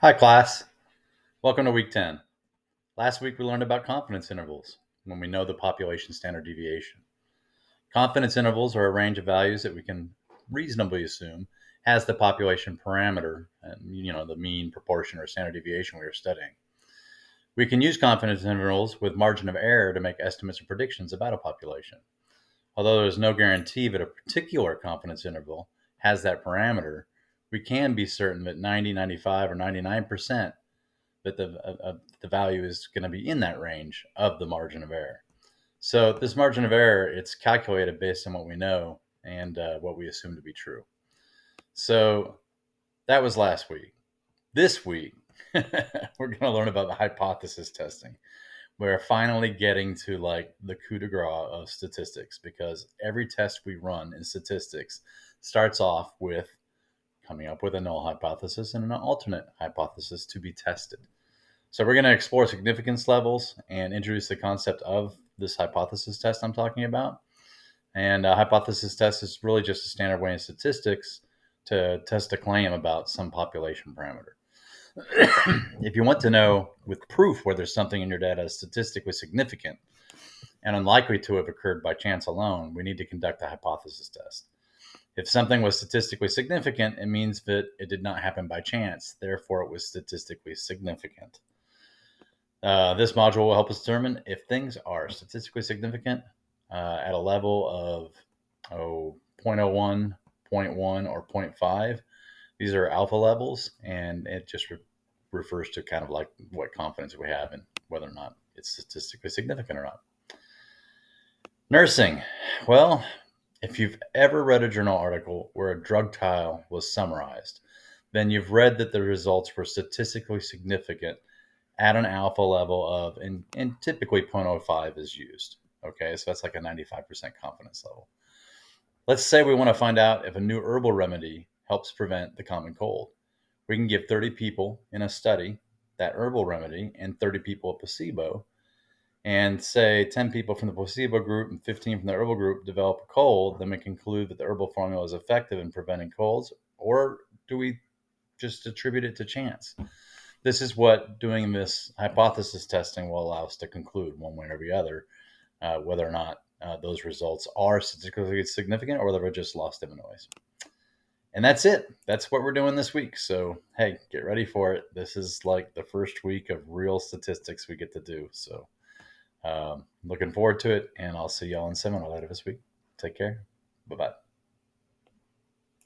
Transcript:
Hi, class. Welcome to week 10. Last week, we learned about confidence intervals when we know the population standard deviation. Confidence intervals are a range of values that we can reasonably assume has the population parameter and, the mean, proportion, or standard deviation we are studying. We can use confidence intervals with margin of error to make estimates or predictions about a population. Although there is no guarantee that a particular confidence interval has that parameter, we can be certain that 90, 95, or 99% that the value is going to be in that range of the margin of error. So this margin of error, it's calculated based on what we know and what we assume to be true. So that was last week. This week, we're going to learn about the hypothesis testing. We're finally getting to like the coup de grace of statistics, because every test we run in statistics starts off with coming up with a null hypothesis and an alternate hypothesis to be tested. So we're going to explore significance levels and introduce the concept of this hypothesis test I'm talking about. And a hypothesis test is really just a standard way in statistics to test a claim about some population parameter. If you want to know with proof whether something in your data is statistically significant and unlikely to have occurred by chance alone, we need to conduct a hypothesis test. If something was statistically significant, it means that it did not happen by chance. Therefore, it was statistically significant. This module will help us determine if things are statistically significant at a level of 0.01, 0.1, or 0.5. These are alpha levels, and it just refers to kind of like what confidence we have in whether or not it's statistically significant or not. Nursing. Well, if you've ever read a journal article where a drug trial was summarized, then you've read that the results were statistically significant at an alpha level of, and typically 0.05 is used. Okay, so that's like a 95% confidence level. Let's say we want to find out if a new herbal remedy helps prevent the common cold. We can give 30 people in a study that herbal remedy and 30 people a placebo, and say 10 people from the placebo group and 15 from the herbal group develop a cold. Then we conclude that the herbal formula is effective in preventing colds, or do we just attribute it to chance? This is what doing this hypothesis testing will allow us to conclude one way or the other, whether or not those results are statistically significant or whether we're just lost in the noise. And that's it. That's what we're doing this week. So, hey, get ready for it. This is like the first week of real statistics we get to do. So, looking forward to it. And I'll see y'all in seminar later this week. Take care. Bye-bye.